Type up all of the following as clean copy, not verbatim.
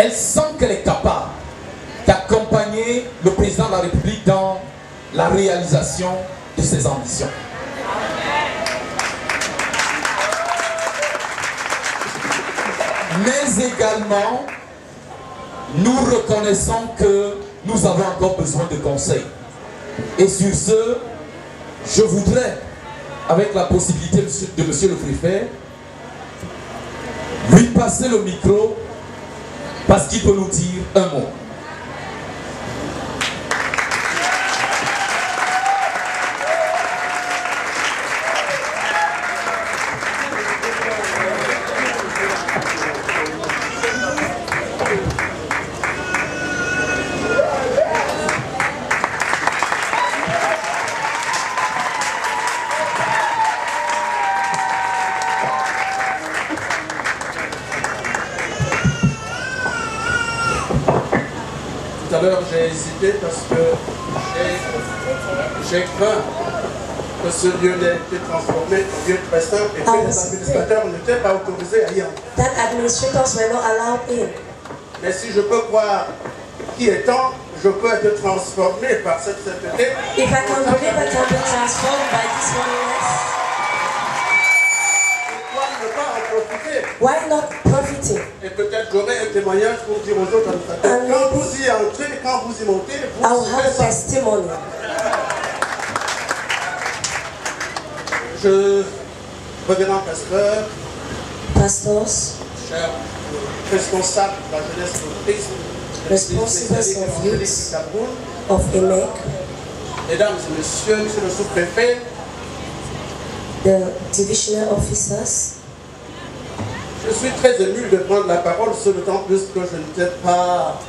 elle sent qu'elle est capable d'accompagner le président de la République dans la réalisation de ses ambitions. Mais également, nous reconnaissons que nous avons encore besoin de conseils. Et sur ce, je voudrais, avec la possibilité de monsieur le préfet, lui passer le micro parce qu'il peut nous dire un mot. Tout à l'heure, j'ai hésité parce que j'ai craint que ce lieu n'ait été transformé en lieu très simple et que les administrateurs n'étaient pas autorisés à y entrer. That administrators were not allowed in. Mais si je peux croire qui est temps, je peux être transformé par cette sainteté. If I can believe I can be transformed by this oneness, Pourquoi ne pas en profiter? why not profiting? Et peut-être j'aurai un témoignage pour dire aux autres administrateurs. Quand vous y entrez, quand vous y montez, vous I'll have faites ça. testimony. Je, révérend pasteur, Pastors, cher responsable de la jeunesse de Christ, responsibles of youth of EMEC, mesdames et messieurs, monsieur le sous-préfet, the divisional officers, je suis très ému de prendre la parole, ce d'autant plus que je n'étais pas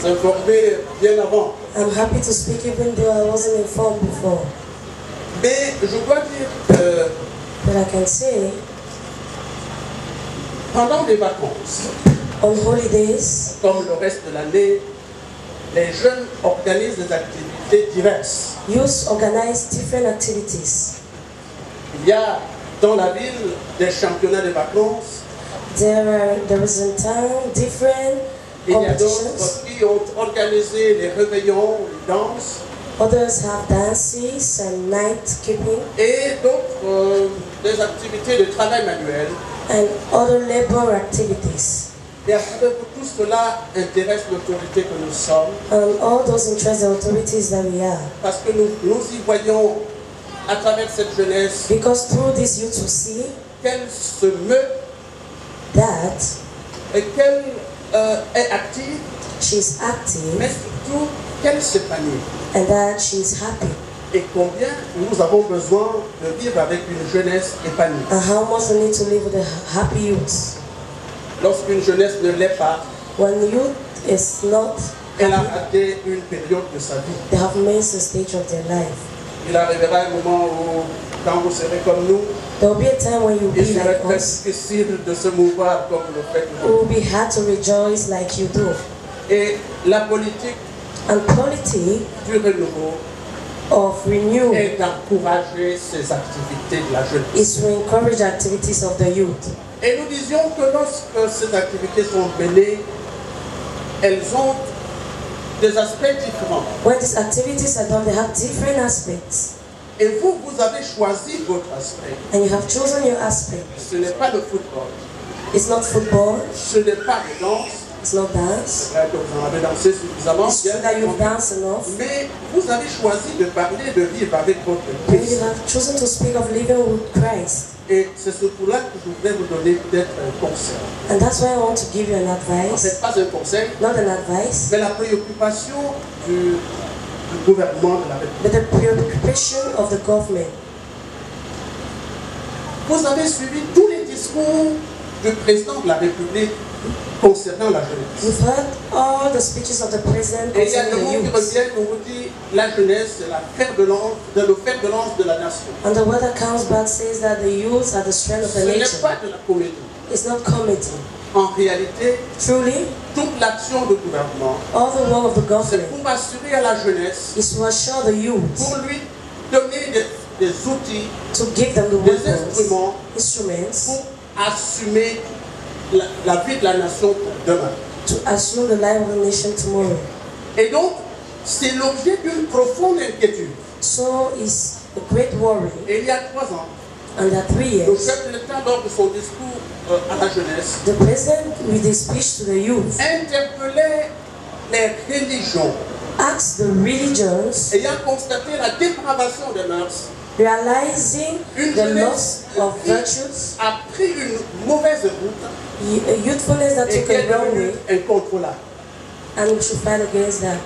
informé bien avant. I'm happy to speak even though I wasn't informed before. Mais je dois dire que But I can say, pendant les vacances, on holidays, comme le reste de l'année, les jeunes organisent des activités diverses. youth organize different activities. Il y a dans la ville des championnats de vacances. There is in town different Il y a competitions. d'autres qui ont organisé les réveillons, les danses, Others have dances and night keeping et d'autres des activités de travail manuel. and other labor activities. Et savez-vous, tout cela intéresse l'autorité que nous sommes, And all those interest the authorities that we are. parce que nous y voyons à travers cette jeunesse Because through this youth we see qu'elle se meut that et qu'elle est active, she's active mais surtout qu'elle s'épanouit. and that she's happy. Et combien nous avons besoin de vivre avec une jeunesse épanouie. And how much we need to live with a happy youth. Lorsqu'une jeunesse ne l'est pas, When youth is not elle a happy, raté une période de sa vie. they have missed a stage of their life. Il arrivera un moment où, quand vous serez comme nous, There will be a time when you'll il be serait like très us. difficile de se mouvoir comme le fait It nous. will be hard to rejoice like you do. Et la politique And policy du renouveau of renewal est d'encourager ces activités de la jeunesse. is to encourage activities of the youth. Et nous disions que lorsque ces activités sont menées, elles ont des aspects différents. When these activities are done, they have different aspects. Et vous, vous avez choisi votre aspect. And you have chosen your aspect. Ce n'est pas le football, It's not football, ce n'est pas la danse. it's not dance. C'est vrai que vous en avez dansé suffisamment. It's true that you've danced enough. Mais vous avez choisi de parler, de vivre avec votre And you Christ. have chosen to speak of living with Christ. Et c'est ce pour là que je voudrais vous donner peut-être un conseil. And that's why I want to give you an En advice. fait, pas un conseil, Not an advice, mais la préoccupation du gouvernement de la République. but the preoccupation of the government. Vous avez suivi tous les discours du président de la République concernant la jeunesse. You've heard all the speeches of the president Et il y a concerning le the mot qui youth. revient où vous dit la jeunesse, c'est le fer de lance de la nation. And the word that comes back says that the youth are the strength of Ce the n'est nation. pas de la comédie. It's not comedy. En réalité, Truly, toute l'action du gouvernement, all the work of the c'est government pour assurer à la jeunesse, is to assure the youth, pour lui donner des outils, to give them the des weapons, instruments instruments, pour assumer la vie de la nation pour demain. to assume the life of the nation tomorrow. Et donc, c'est l'objet d'une profonde inquiétude. So is a great worry. Et il y a 3 ans, And that 3 le years, chef de l'État, lors de son discours à la jeunesse, the president, with his speech to the youth, interpellait les religions, asked the religions, ayant constaté la dépravation des mœurs, realizing une the jeunesse loss of qui virtues, a pris une mauvaise route a youthfulness that et took qui a est wrong devenue way, incontrôlable. and we should fight against that.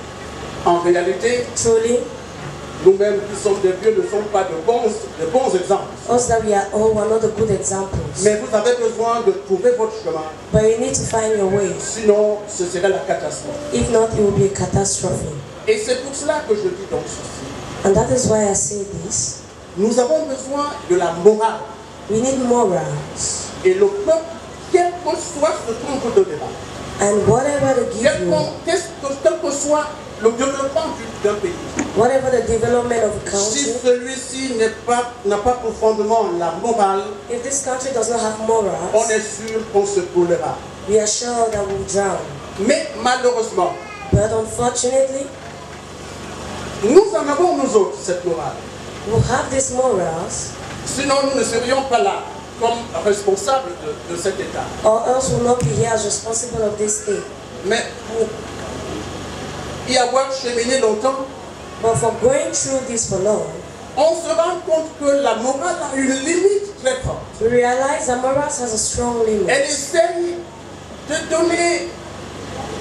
En réalité, Truly, nous-mêmes qui sommes des vieux ne sommes pas de bons exemples. us that we are all one of the good examples. Mais vous avez besoin de trouver votre chemin, But you need to find your way. sinon ce serait la catastrophe. If not, it will be a catastrophe. Et c'est pour cela que je dis donc ceci. And that is why I say this. Nous avons besoin de la morale. We need morals. Et le peuple, quel que soit ce qu'on vous donnera, And whatever they give you, quel que soit le développement d'un pays, whatever the development of a si country, celui-ci n'a pas profondément la morale, if this country does not have on morals, est sûr qu'on se coulera. we are sure that we'll drown. Mais malheureusement, But unfortunately, nous en avons nous autres cette morale. we have these morals, Sinon, nous ne serions pas là comme responsables de cet État. or else we'll not be here as responsible of this state. Mais pour y avoir cheminé longtemps, But for going through this for long, on se rend compte que la morale a une limite très forte. we realize that morals has a strong limit. Elle essaye de donner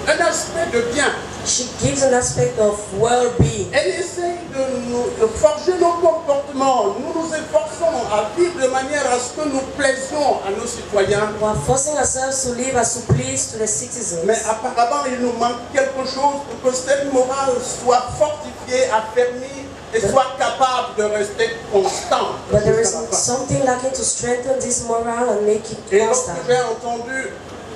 un aspect de bien. She gives an aspect of well-being. Elle essaye de forger nos comportements. Nous nous efforçons à vivre de manière à ce que nous plaisions à nos citoyens. We are forcing ourselves to live as to please to the citizens. Mais apparemment, il nous manque quelque chose pour que cette morale soit fortifiée, affermie et soit capable de rester constante. But there is something lacking to strengthen this morale and make it Et lorsque constant. j'ai entendu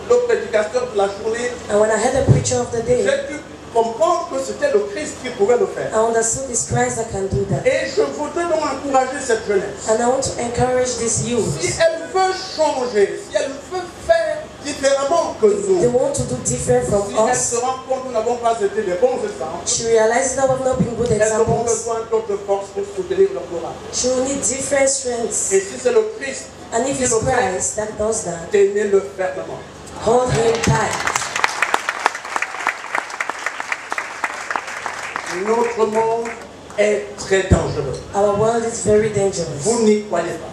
le prédicateur de la journée, And when I heard the preacher of the day, j'ai dû comprendre que c'était le Christ qui pouvait le faire. I understood it's Christ that can do that. Et je voudrais donc encourager cette jeunesse. And I want to encourage this Si youth. elle veut changer, si elle veut faire différemment que They nous, want to do different from si elle us. se rend compte que nous n'avons pas été des bons exemples, She realizes that we've not been good elles auront examples. besoin d'autres forces pour soutenir leur morale. She will need different strengths. Et si c'est le Christ And if qui it's le fait, Christ that does that, tenez-le fermement. hold him tight. Notre monde est très dangereux. Our world is very dangerous. Vous n'y croyez pas.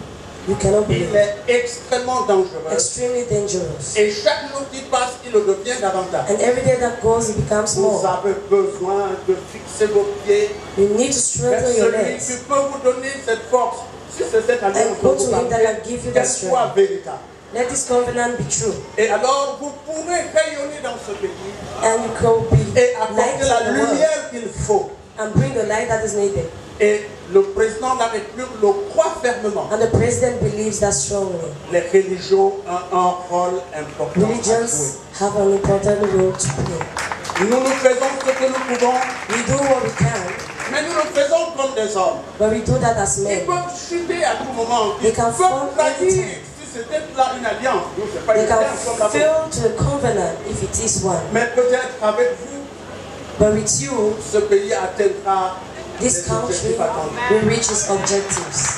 You cannot Il believe. est extrêmement dangereux. Extremely dangerous. Et chaque jour qui passe, il le devient davantage. And every day that goes, it becomes Vous more. avez besoin de fixer vos pieds. You need to Mais strengthen your celui legs. qui peut vous donner cette force, si c'est cette alliance And dont go vous to him that parlez, will give you qu'elle that soit strength. véritable. Let this covenant be true. Et alors, vous pourrez rayonner dans ce pays And you can be et light apporter la to the world. lumière qu'il faut. And bring the light that is needed. Et le président de la République le croit fermement. And the president believes that strongly. Les religions ont un rôle important à jouer. Religions have an important role to play. Nous faisons ce que nous pouvons, We do what we can, mais nous le faisons comme des hommes. but we do that as Ils men. peuvent chuter à tout moment. They Ils can peuvent fall trahir anytime. si c'était là une alliance. Nous, c'est pas They une can alliance comme la vôtre. fail to a covenant if it is one. Mais peut-être avec vous, But with you, ce pays atteindra this les country objectifs attendus. will reach its objectives.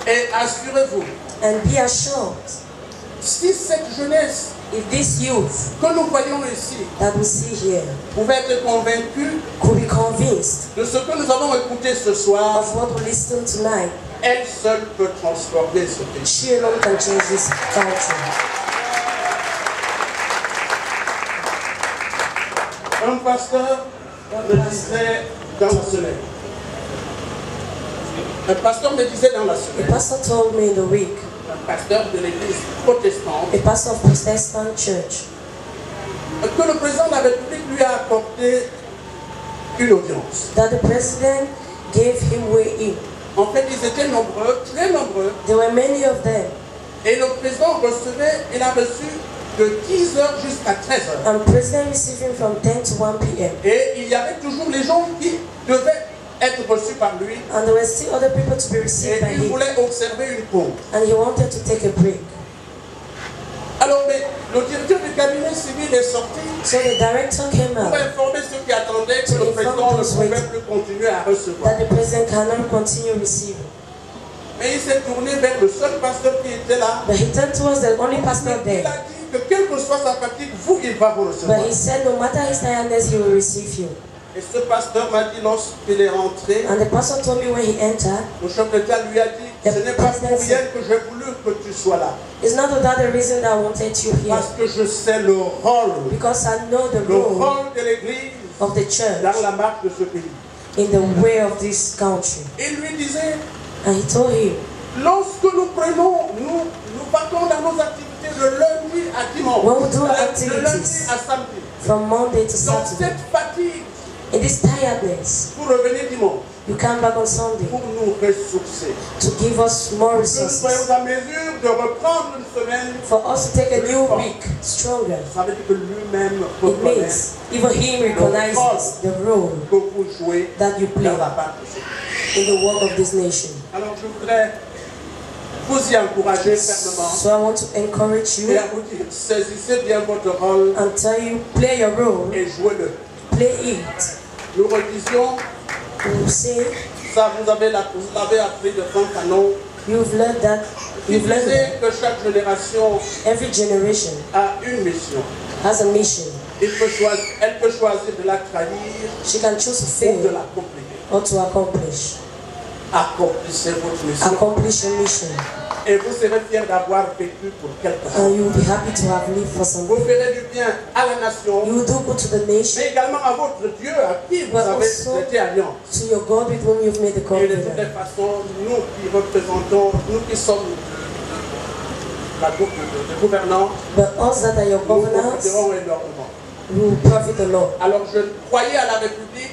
Et assurez-vous, And be assured, si cette jeunesse if this youth que nous voyons ici that we see here pouvait être convaincue could be convinced de ce que nous avons écouté ce soir, of what we listen tonight, elle seule peut transformer ce pays. she alone can change this country. Un pasteur me disait dans la semaine. Un pasteur me disait dans la A semaine. pastor told me in the week, Un pasteur de l'église protestante, a pastor of Protestant church, que le président de la République lui a accordé une audience. that the president gave him way in. En fait, ils étaient nombreux, très nombreux, There were many of them, et le président recevait, il a reçu de 10h jusqu'à 13h. and the president received him from 10 to 1 p.m. Et il y avait toujours les gens qui devaient être reçus par lui. And there were still other people to be received by Et il him. voulait observer une pause. And he wanted to take a break. Alors, mais le directeur du cabinet civil est sorti So the director came pour out informer ceux qui attendaient que le président ne pouvait plus continuer à recevoir. that the president cannot continue receiving. Mais il s'est tourné vers le seul pasteur qui était là. But he turned towards the only pastor Il there. a dit que quelle que soit sa fatigue, vous, il va vous recevoir. But he said no matter his tiredness, he will receive you. Et ce pasteur m'a dit lorsqu'il est rentré, And the pastor told me when he entered, le chef d'État lui a dit, ce n'est pas pour rien que j'ai voulu que tu sois là. it's not without the reason that I wanted you here. Parce que je sais le rôle Because I know the le role rôle de l'Église of the church dans la marche de ce pays. in the way of this country. Il lui disait, And he told him, lorsque nous prenons, nous partons dans nos activités de lundi à dimanche, When we do de lundi activities à samedi. from Monday to Dans Saturday, cette fatigue, in this tiredness, pour revenir dimanche, you come back on Sunday pour nous ressourcer. to give us more Que nous resources, soyons en mesure de reprendre une semaine. for us to take a new week stronger. Ça veut dire que lui-même It reconnaît means even him recognizes the role que vous jouez that you play dans la part de ce pays. in the work of this nation. Alors je voudrais vous y encourager fermement So I want to encourage et you à vous dire, saisissez bien votre rôle and tell you, play your role, et jouez-le. play it. Nous redisions, You say, ça vous l'avez appris de Franck Fanon, you've learned that, qui you've learned disait that que chaque génération every generation a une mission. has a mission. Elle peut choisir de la trahir She can choose to ou de fail l'accomplir. or to accomplish. Accomplissez votre mission Accomplish your mission. et vous serez fiers d'avoir vécu pour quelque chose. And you will be happy to have lived for Vous something. ferez du bien à la nation, You will do good to the nation, mais également à votre Dieu à qui vous but avez also été alliance. to your God with whom you've made the Et de toutes les covenant. façons, nous qui représentons, nous qui sommes la groupe de gouvernants, But us that are your nous governors profiterons énormément. will profit a lot. Alors je croyais à la République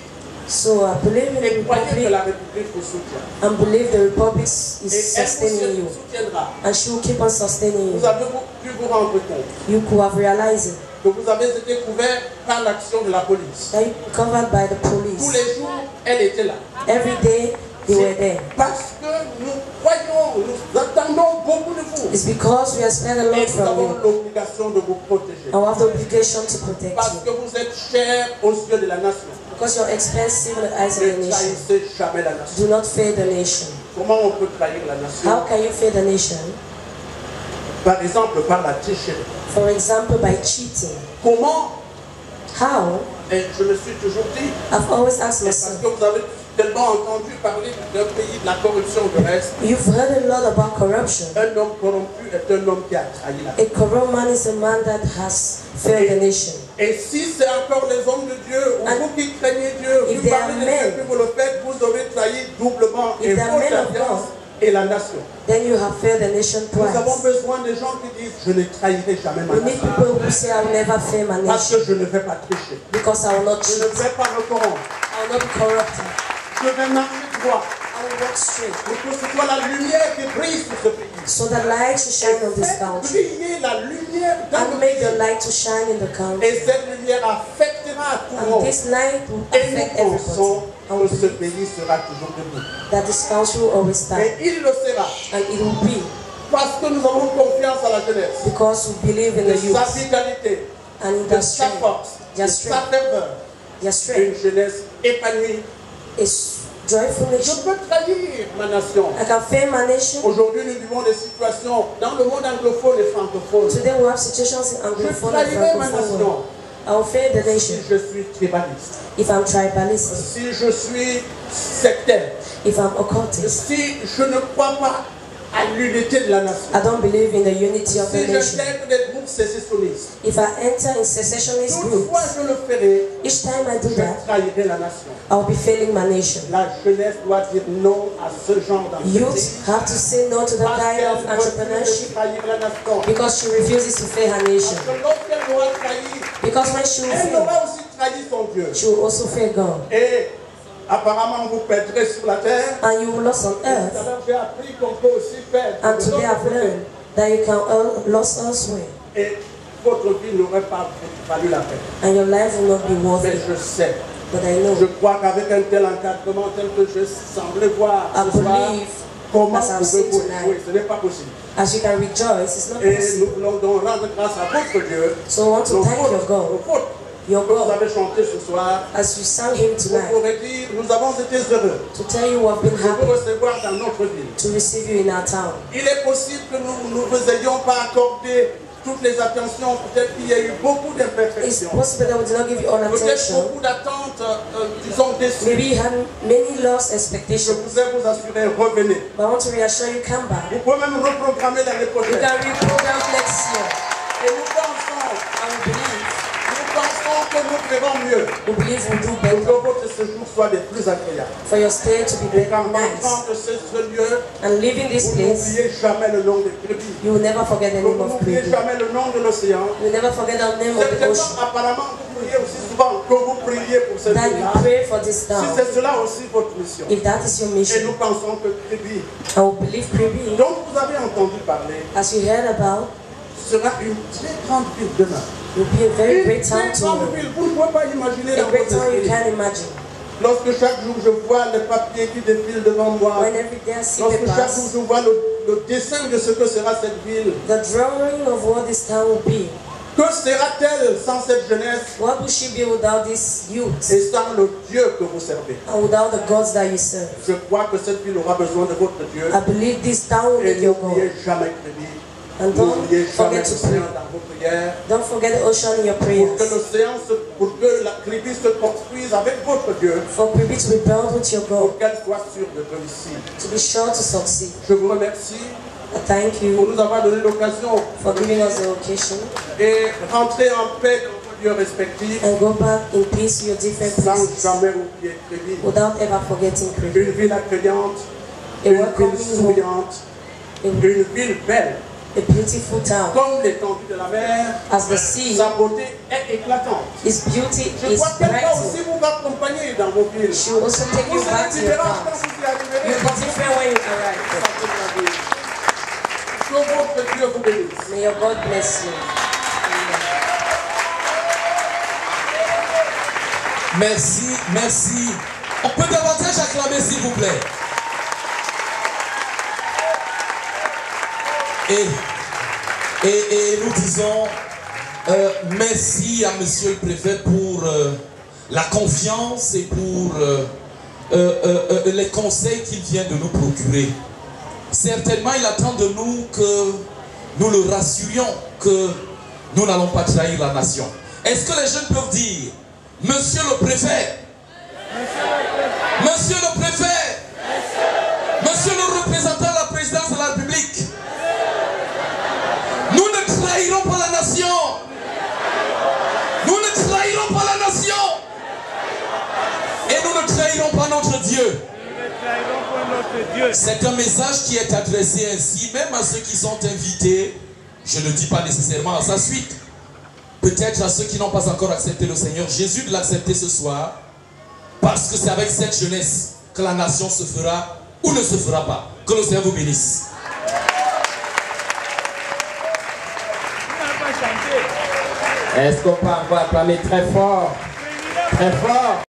So I believe in the et croyez que Republic la République vous soutient. and believe the Republic is Et elle sustaining you. vous soutiendra. And she will keep on sustaining Vous you. avez pu vous rendre compte You could have realized it, que vous avez été couvert par l'action de la police. that you covered by the Tous police. les jours, elle était là. Every day they were there. Parce que nous croyons, nous attendons beaucoup de vous. It's because we expect a Et lot nous from avons you. l'obligation de vous protéger. And we have the obligation to protect Parce you. que vous êtes chers aux yeux de la nation. Because you're expensive in the eyes of the Ne nation. trahissez jamais la nation. Do not fear the nation. Comment on peut trahir la nation? How can you fear the nation? Par exemple, par la tricherie. For example, by cheating. Comment? How? Et je me suis toujours dit, I've always asked parce myself, que vous avez tellement entendu parler d'un pays de la corruption de reste. you've heard a lot about corruption. Un homme corrompu est un homme qui a trahi la nation. A corrupt man is a man that has failed the nation. Et si c'est encore les hommes de Dieu, ou And vous qui craignez Dieu, if vous they parlez are de men, Dieu, puis vous le faites, vous aurez trahi doublement if et they are votre men of alliance God, et la nation. then you have failed the nation Nous avons twice. besoin de gens qui disent, je ne trahirai jamais ma We need nation. people who say, I will never fail my Parce nation que je ne vais pas tricher. because I will not Je cheat. ne vais pas me corrompre. I will not be corrupted. Je vais marcher droit. I will walk straight. Pour que ce soit la lumière qui brille sur ce pays. So that light should shine on this Faites country. briller la lumière dans And le make pays. the light to shine in the country. Et cette lumière affectera tout le And monde. this light will Et affect nous pensons everybody. And we que ce believe pays sera toujours debout. that this country will always stand. Et il le sera. And it will be Parce que nous avons confiance à la jeunesse. because we believe in De the sa youth vitalité, and in de their sa strength. force, de Their sa strength. ferveur. Their Une strength jeunesse épanouie. is joyful Je nation. peux trahir ma nation. I can fail my nation. Aujourd'hui, nous vivons des situations dans le monde anglophone et francophone. Today we have situations in Je Anglophone and trahirai ma Francophone nation world. I will fail the si nation je suis tribaliste, if I'm tribalistic, si je suis sectaire, if I'm occultist. si je ne crois pas à l'unité de la nation, I don't believe in the unity of the si nation. j'intègre des groupes sécessionnistes. If I enter in secessionist Toutefois, groups, je le ferai, each time I do je that, trahirai la nation. I'll be failing my nation. La jeunesse doit dire non à ce genre d'entreprise. Youth have to say no to the Parce kind qu'elle of refuse de entrepreneurship trahir la nation. because she refuses to fail her nation. Parce que lorsqu'elle aura trahi, Because when she will elle fail, aura aussi trahi son Dieu. she will also fail God. Et apparemment, vous perdrez sur la terre. And you will lose on earth. Alors, j'ai appris qu'on peut aussi perdre. And de today l'autre I've côté. learned that you can lose elsewhere. Et votre vie n'aurait pas valu la peine. And your life will not be worth Mais it. je sais But I know, Je crois qu'avec un tel encadrement, tel que je semblais voir I ce soir, believe, comment as I'm pouvez-vous saying tonight, jouer? Ce n'est pas possible. as you can rejoice, it's not Et possible. nous voulons donc rendre grâce à votre Dieu. So I want to Nos thank your fautes, God, nos fautes your que vous God, avez chanté ce soir. as you sang him Vous tonight, pourrez dire, nous avons été heureux to tell you we've been de vous happy recevoir dans notre ville. to receive you in our town. Il est possible que nous ne vous ayons pas accordé toutes les attentions. Peut-être qu'il y a eu beaucoup It's d'imperfections. possible that we did not give you all Peut-être attention. beaucoup d'attentes, disons, déçues. Maybe you had many lost Je expectations. voudrais vous assurer, revenez. But I want to reassure you, come back. Vous pouvez même reprogrammer l'année You prochaine. can reprogram next year. Et nous pensons que nous ferons mieux. We believe we'll do Pour better. que votre séjour soit des plus agréables. For your stay to be Et better, qu'en nice. rentrant de ce lieu, And leaving this vous place, n'oubliez jamais le nom des brebis. you will never forget the Vous name of n'oubliez Baby. jamais le nom de l'océan. You will never forget the name of the Certainement, ocean. apparemment, vous priez aussi souvent que vous priez pour cette That ville-là. you pray for this Si town. c'est cela aussi votre mission. If that is your Et mission, nous pensons que Créby, I will believe Baby, dont vous avez entendu parler, as you heard about, sera une très grande ville demain. will be a very Une great très town grande to ville. Vous ne pouvez pas imaginer a dans great votre town you esprit. can imagine. Lorsque chaque jour je vois les papiers qui défilent devant moi, When every day I see lorsque chaque jour papers, je vois le dessin de ce que sera cette ville, the drawing of what this town will be. que sera-t-elle sans cette jeunesse What will she be without this youth et sans le Dieu que vous servez? and without the gods that you serve? Je crois que cette ville aura besoin de votre Dieu. I believe this town will Et need your God. n'oubliez jamais Créby. And don't N'oubliez jamais forget to l'océan pray. dans vos prières. Don't forget the ocean in your Pour que prayers. l'océan, pour que la Créby se construise avec votre Dieu, For Baby to be built with your pour God, qu'elle soit sûre de réussir. to be sure to succeed. Je vous remercie I thank pour you nous avoir donné l'occasion for giving us the occasion et rentrer en paix dans vos lieux respectifs and go back in peace to your different sans places jamais oublier Créby. without ever forgetting Baby. Une ville accueillante, A une ville welcoming home, souriante, une ville belle, a beautiful town. comme l'étendue de la mer. As the sea, Sa beauté est éclatante. its beauty Je is crois qu'elle va aussi bright. vous accompagner dans vos villes. She will also take Vous you back serez to your différents town. quand vous y arriverez. You'll be different when you arrive. Que votre Dieu vous bénisse. May your God bless you. Merci, merci. On peut davantage acclamer s'il vous plaît. Et nous disons merci à monsieur le préfet pour la confiance et pour les conseils qu'il vient de nous procurer. Certainement, il attend de nous que nous le rassurions que nous n'allons pas trahir la nation. Est-ce que les jeunes peuvent dire, monsieur le préfet, monsieur le préfet, monsieur le représentant de la présidence de la République, nous ne trahirons pas la nation. Nous ne trahirons pas la nation. Et nous ne trahirons pas notre Dieu. C'est un message qui est adressé ainsi, même à ceux qui sont invités. Je ne dis pas nécessairement à sa suite. Peut-être à ceux qui n'ont pas encore accepté le Seigneur Jésus de l'accepter ce soir. Parce que c'est avec cette jeunesse que la nation se fera ou ne se fera pas. Que le Seigneur vous bénisse. Est-ce qu'on peut encore acclamer très fort? Très fort.